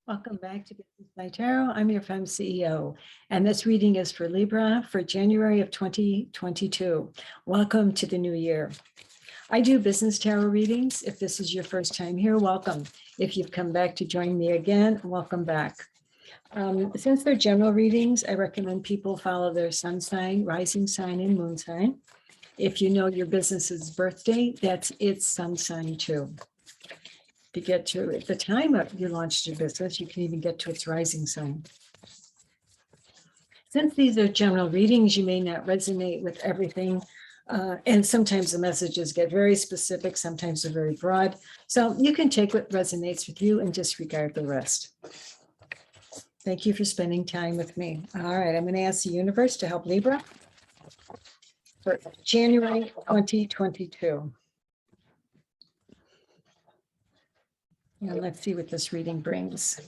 Welcome back to Business by Tarot. I'm your Femme CEO, and this reading is for Libra for January of 2022. Welcome to the new year. I do business tarot readings. If this is your first time here, welcome. If you've come back to join me again, welcome back. Since they're general readings, I recommend people follow their sun sign, rising sign, and moon sign. If you know your business's birthday, that's its sun sign too. To get to at the time of you launched your business, you can even get to its rising sign. Since these are general readings, you may not resonate with everything. And sometimes the messages get very specific, sometimes they're very broad. So you can take what resonates with you and disregard the rest. Thank you for spending time with me. All right, I'm going to ask the universe to help Libra for January 2022. And let's see what this reading brings.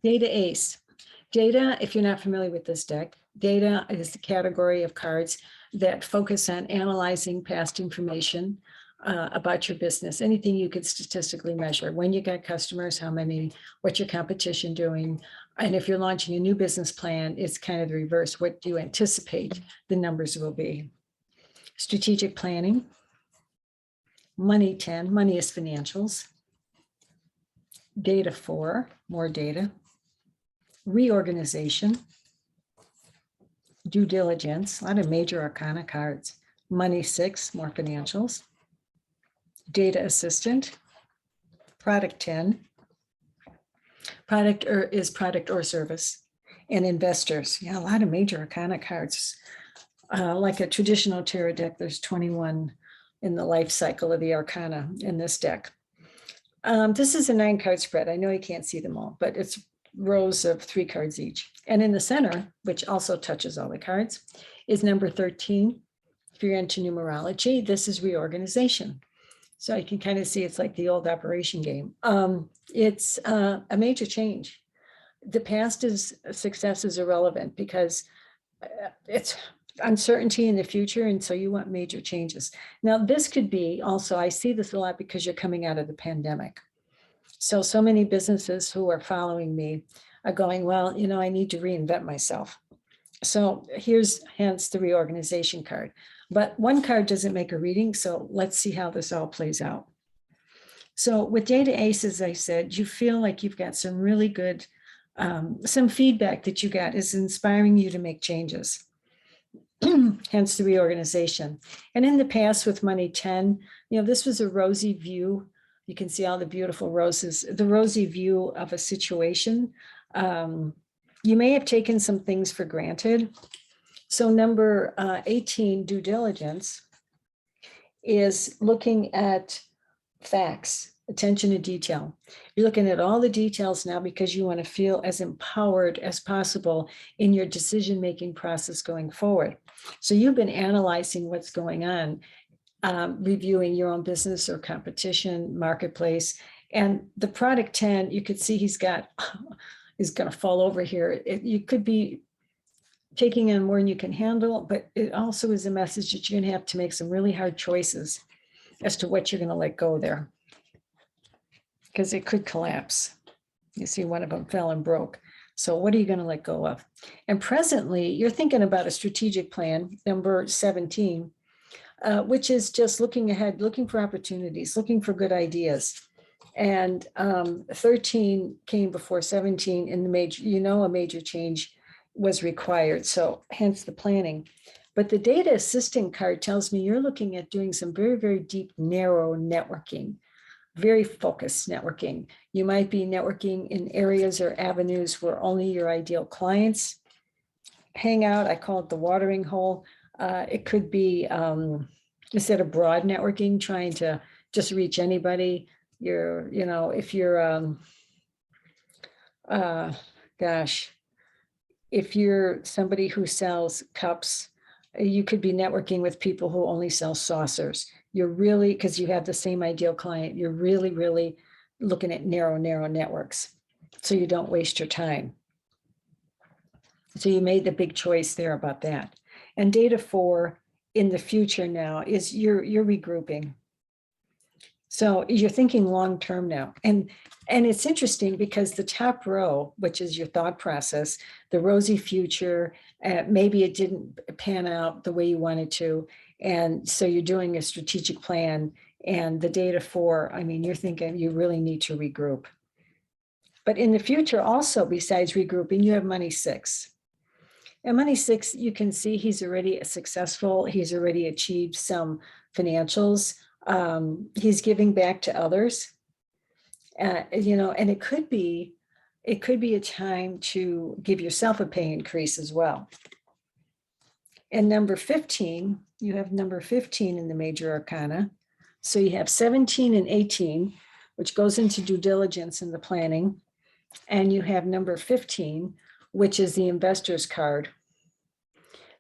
Data Ace. Data, if you're not familiar with this deck, data is the category of cards that focus on analyzing past information about your business, anything you could statistically measure. When you got customers, how many, what's your competition doing? And if you're launching a new business plan, it's kind of the reverse. What do you anticipate the numbers will be? Strategic planning. Money 10, money is financials. Data 4, more data. Reorganization. Due diligence, a lot of major arcana cards. Money 6, more financials. Data assistant. Product 10. Product or service. And investors, yeah, a lot of major arcana cards. Like a traditional tarot deck, there's 21 in the life cycle of the arcana in this deck. This is a 9-card spread. I know you can't see them all, but it's rows of 3 cards each. And in the center, which also touches all the cards, is number 13. If you're into numerology, this is reorganization. So you can kind of see it's like the old operation game. It's a major change. The past success is irrelevant because it's uncertainty in the future, and so you want major changes. Now, this could be also, I see this a lot because you're coming out of the pandemic. So many businesses who are following me are going, well, you know, I need to reinvent myself. So hence the reorganization card. But one card doesn't make a reading, so let's see how this all plays out. So with Data Ace, as I said, you feel like you've got some really good, some feedback that you got is inspiring you to make changes. Hence the reorganization. And in the past with money 10, you know, this was a rosy view. You can see all the beautiful roses, the rosy view of a situation. You may have taken some things for granted. So number 18, due diligence, is looking at facts, attention to detail. You're looking at all the details now because you want to feel as empowered as possible in your decision-making process going forward. So you've been analyzing what's going on, reviewing your own business or competition, marketplace. And the product 10, you could see he's going to fall over here. You could be taking in more than you can handle, but it also is a message that you're going to have to make some really hard choices as to what you're going to let go there, because it could collapse. You see one of them fell and broke. So what are you going to let go of? And presently, you're thinking about a strategic plan, number 17, which is just looking ahead, looking for opportunities, looking for good ideas. And 13 came before 17 in the major, a major change was required. So hence the planning. But the data assistant card tells me you're looking at doing some very, very deep, narrow networking, very focused networking. You might be networking in areas or avenues where only your ideal clients hang out. I call it the watering hole. It could be, instead of broad networking, trying to just reach anybody. If you're, if you're somebody who sells cups, you could be networking with people who only sell saucers. You're really, because you have the same ideal client, you're really, really looking at narrow networks so you don't waste your time. So you made the big choice there about that. And data 4 in the future now is you're regrouping. So you're thinking long-term now. And it's interesting because the top row, which is your thought process, the rosy future, maybe it didn't pan out the way you wanted to. And so you're doing a strategic plan, and the data 4, I mean, you're thinking you really need to regroup. But in the future also, besides regrouping, you have money 6. And money 6, you can see he's already successful. He's already achieved some financials. He's giving back to others. And it could be a time to give yourself a pay increase as well. And number 15, you have number 15 in the major arcana. So you have 17 and 18, which goes into due diligence in the planning. And you have number 15, which is the investor's card.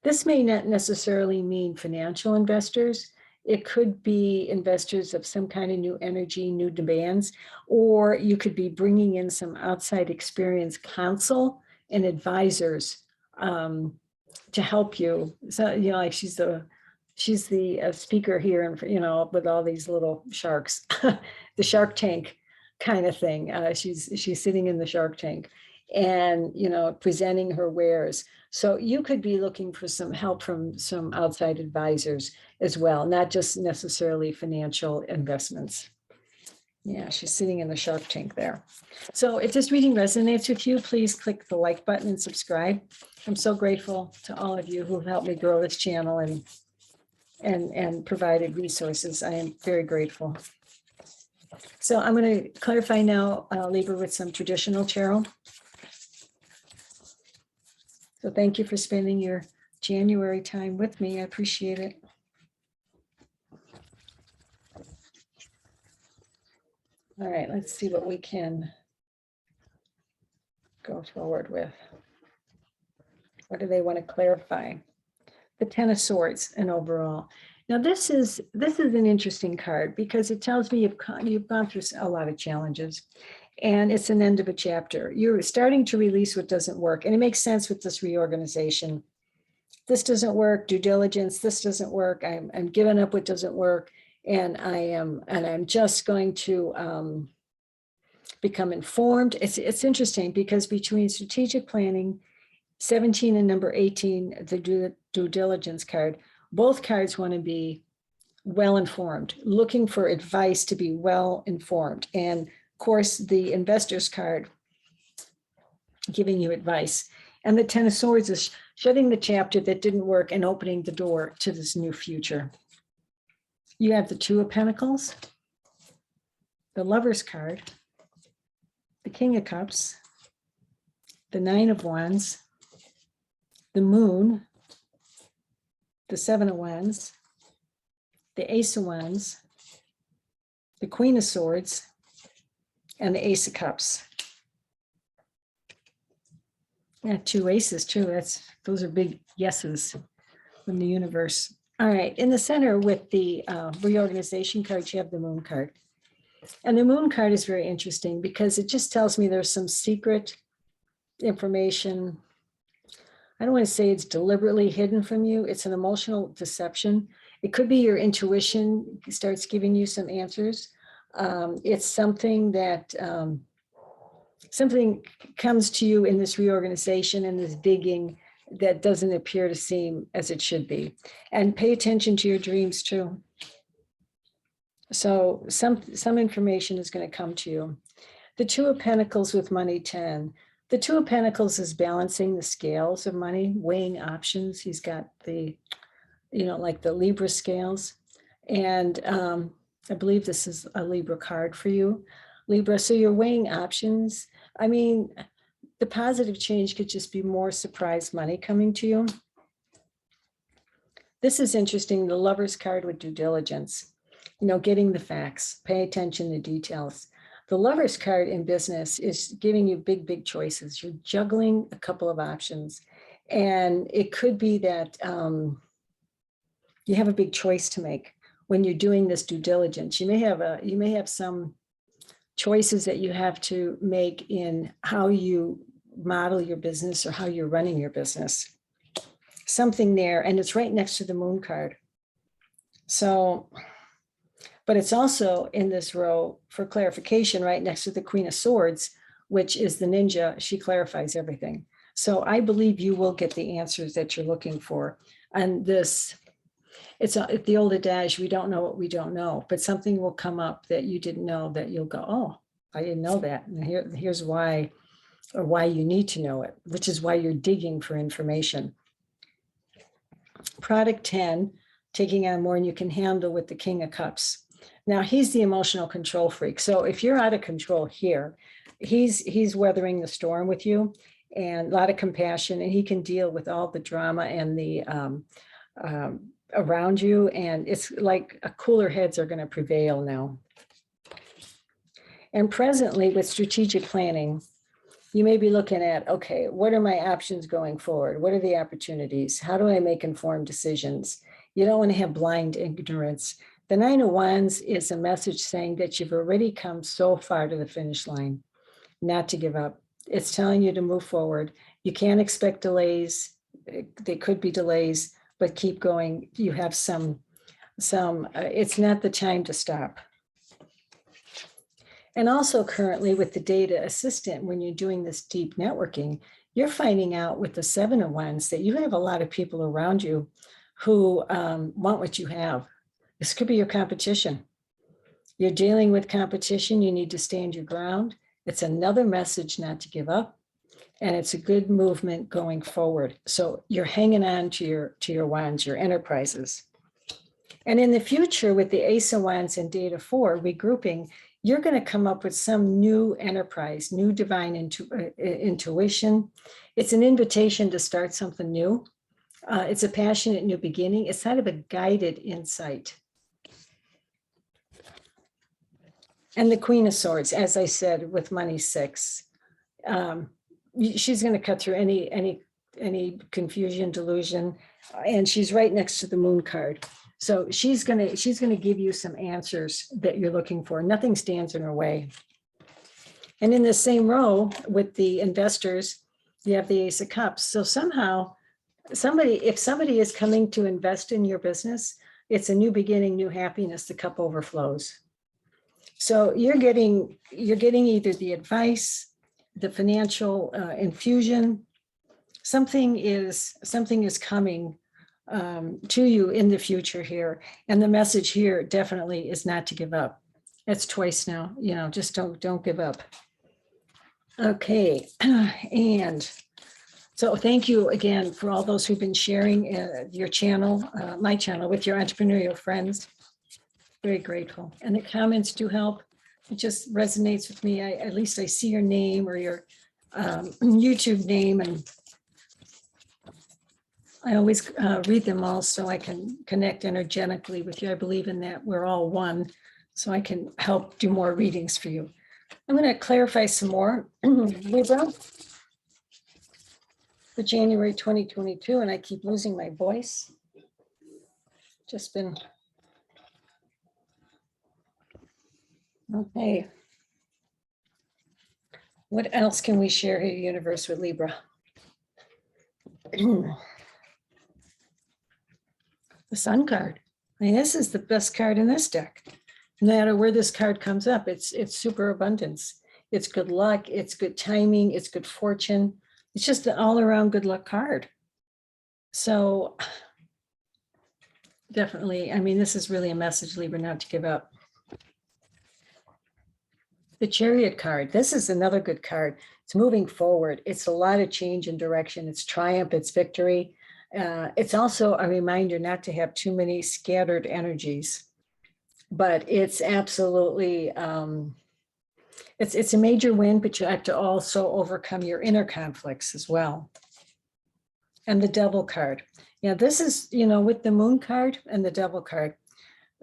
This may not necessarily mean financial investors. It could be investors of some kind of new energy, new demands, or you could be bringing in some outside experience, counsel and advisors to help you. So, like she's the speaker here, and with all these little sharks, the Shark Tank kind of thing. She's sitting in the Shark Tank, and presenting her wares. So you could be looking for some help from some outside advisors as well, not just necessarily financial investments. Yeah, she's sitting in the Shark Tank there. So if this reading resonates with you, please click the like button and subscribe. I'm so grateful to all of you who've helped me grow this channel and provided resources. I am very grateful. So I'm going to clarify now, Libra, with some traditional tarot. So thank you for spending your January time with me. I appreciate it. All right, let's see what we can go forward with. What do they want to clarify? The 10 of Swords and overall. Now this is an interesting card because it tells me you've gone through a lot of challenges, and it's an end of a chapter. You're starting to release what doesn't work, and it makes sense with this reorganization. This doesn't work. Due diligence. This doesn't work. I'm giving up what doesn't work. And I'm just going to become informed. It's interesting because between strategic planning, 17 and number 18, the due diligence card, both cards want to be well informed, looking for advice to be well informed. And of course, the investor's card giving you advice. And the 10 of Swords is shutting the chapter that didn't work and opening the door to this new future. You have the 2 of Pentacles, the Lover's card, the King of Cups, the 9 of Wands, the Moon, the 7 of Wands, the Ace of Wands, the Queen of Swords, and the Ace of Cups. Yeah, 2 aces too. Those are big yeses from the universe. All right, in the center with the reorganization card, you have the Moon card. And the Moon card is very interesting because it just tells me there's some secret information. I don't want to say it's deliberately hidden from you. It's an emotional deception. It could be your intuition starts giving you some answers. It's something that something comes to you in this reorganization and this digging that doesn't appear to seem as it should be. And pay attention to your dreams too. So some information is going to come to you. The 2 of Pentacles with money 10. The 2 of Pentacles is balancing the scales of money, weighing options. He's got the, like the Libra scales. And I believe this is a Libra card for you, Libra. So you're weighing options. I mean, the positive change could just be more surprise money coming to you. This is interesting. The Lover's card with due diligence, getting the facts, pay attention to details. The Lover's card in business is giving you big, big choices. You're juggling a couple of options. And it could be that you have a big choice to make when you're doing this due diligence. You may have some choices that you have to make in how you model your business or how you're running your business. Something there, and it's right next to the Moon card. So But it's also in this row for clarification right next to the Queen of Swords, which is the ninja. She clarifies everything. So I believe you will get the answers that you're looking for. And this, it's the old adage, we don't know what we don't know, but something will come up that you didn't know that you'll go, oh, I didn't know that. And here's why, or why you need to know it, which is why you're digging for information. Product 10, taking on more than you can handle with the King of Cups. Now he's the emotional control freak. So if you're out of control here, he's weathering the storm with you, and a lot of compassion, and he can deal with all the drama and the around you. And it's like cooler heads are going to prevail now. And presently with strategic planning, you may be looking at, okay, what are my options going forward? What are the opportunities? How do I make informed decisions? You don't want to have blind ignorance. The Nine of Wands is a message saying that you've already come so far to the finish line, not to give up. It's telling you to move forward. You can't expect delays. They could be delays, but keep going. You have it's not the time to stop. And also currently with the data assistant, when you're doing this deep networking, you're finding out with the Seven of Wands that you have a lot of people around you who want what you have. This could be your competition. You're dealing with competition. You need to stand your ground. It's another message not to give up. And it's a good movement going forward. So you're hanging on to your wands, your enterprises. And in the future with the Ace of Wands and Data 4 regrouping, you're going to come up with some new enterprise, new divine intuition. It's an invitation to start something new. It's a passionate new beginning. It's kind of a guided insight. And the Queen of Swords, as I said, with money 6, she's going to cut through any confusion, delusion, and she's right next to the Moon card. So she's going to give you some answers that you're looking for. Nothing stands in her way. And in the same row with the investors, you have the Ace of Cups. So somehow, if somebody is coming to invest in your business, it's a new beginning, new happiness. The cup overflows. So you're getting either the advice, the financial infusion. Something is coming to you in the future here. And the message here definitely is not to give up. That's twice now, just don't give up. Okay. And so thank you again for all those who've been sharing your channel, my channel, with your entrepreneurial friends. Very grateful. And the comments do help. It just resonates with me. At least I see your name or your YouTube name, and I always read them all so I can connect energetically with you. I believe in that. We're all one, so I can help do more readings for you. I'm going to clarify some more. Libra, for January 2022, and I keep losing my voice. Just been... Okay. What else can we share here, universe, with Libra? The Sun card. I mean, this is the best card in this deck. No matter where this card comes up, it's super abundance. It's good luck. It's good timing. It's good fortune. It's just an all-around good luck card. So definitely, I mean, this is really a message, Libra, not to give up. The Chariot card, this is another good card. It's moving forward. It's a lot of change in direction. It's triumph, it's victory. It's also a reminder not to have too many scattered energies, but it's absolutely, it's a major win, but you have to also overcome your inner conflicts as well. And the Devil card. This is, with the Moon card and the Devil card,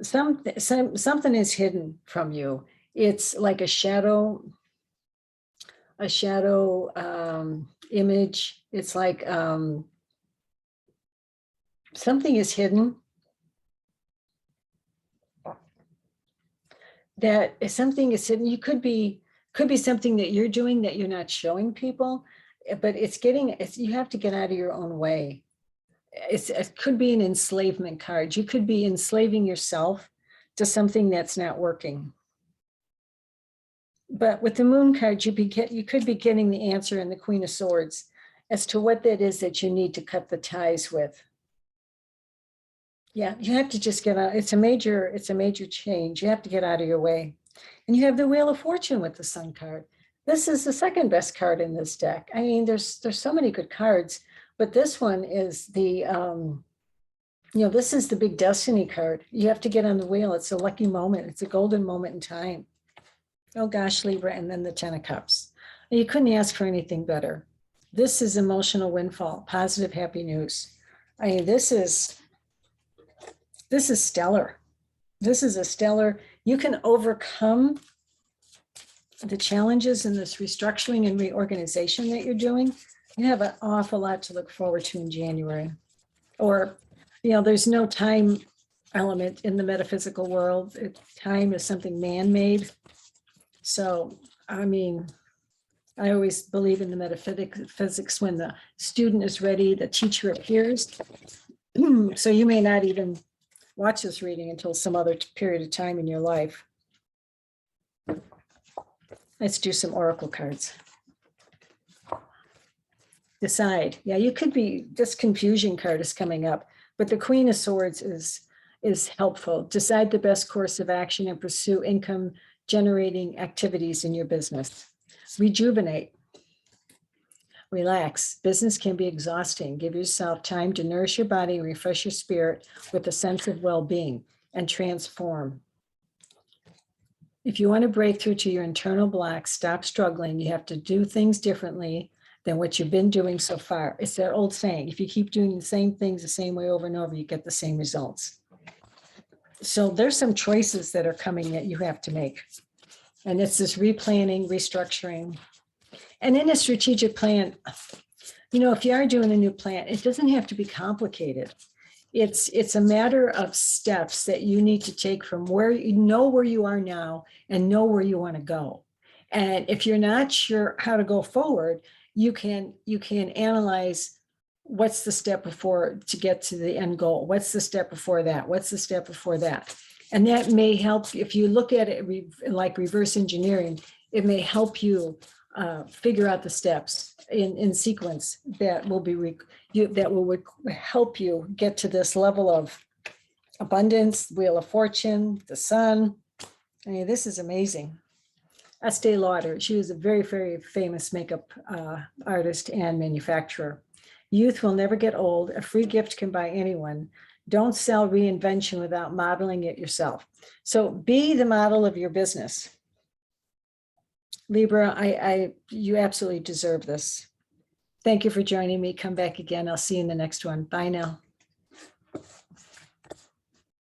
something is hidden from you. It's like a shadow image. It's like something is hidden. That if something is hidden, could be something that you're doing that you're not showing people, but you have to get out of your own way. It could be an enslavement card. You could be enslaving yourself to something that's not working. But with the Moon card, you could be getting the answer in the Queen of Swords as to what that is that you need to cut the ties with. Yeah, you have to just get out. It's a major change. You have to get out of your way. And you have the Wheel of Fortune with the Sun card. This is the second best card in this deck. I mean, there's so many good cards, but this one is the, this is the big destiny card. You have to get on the wheel. It's a lucky moment. It's a golden moment in time. Oh gosh, Libra, and then the 10 of Cups. You couldn't ask for anything better. This is emotional windfall, positive, happy news. I mean, this is stellar. This is a stellar, you can overcome the challenges in this restructuring and reorganization that you're doing. You have an awful lot to look forward to in January. Or, there's no time element in the metaphysical world. Time is something man-made. So, I mean, I always believe in the metaphysics when the student is ready, the teacher appears. So you may not even watch this reading until some other period of time in your life. Let's do some oracle cards. Decide. Yeah, you could be, this confusion card is coming up, but the Queen of Swords is helpful. Decide the best course of action and pursue income generating activities in your business. Rejuvenate. Relax. Business can be exhausting. Give yourself time to nourish your body and refresh your spirit with a sense of well-being, and transform. If you want to break through to your internal blocks, stop struggling. You have to do things differently than what you've been doing so far. It's that old saying, if you keep doing the same things the same way over and over, you get the same results. So there's some choices that are coming that you have to make. And it's this replanning, restructuring. And in a strategic plan, if you are doing a new plan, it doesn't have to be complicated. It's a matter of steps that you need to take from where you are now and know where you want to go. And if you're not sure how to go forward, you can analyze what's the step before to get to the end goal. What's the step before that? What's the step before that? And that may help, if you look at it like reverse engineering, it may help you figure out the steps in sequence that will help you get to this level of abundance, Wheel of Fortune, the Sun. I mean, this is amazing. Estee Lauder, she was a very, very famous makeup artist and manufacturer. Youth will never get old. A free gift can buy anyone. Don't sell reinvention without modeling it yourself. So be the model of your business. Libra, you absolutely deserve this. Thank you for joining me. Come back again. I'll see you in the next one. Bye now.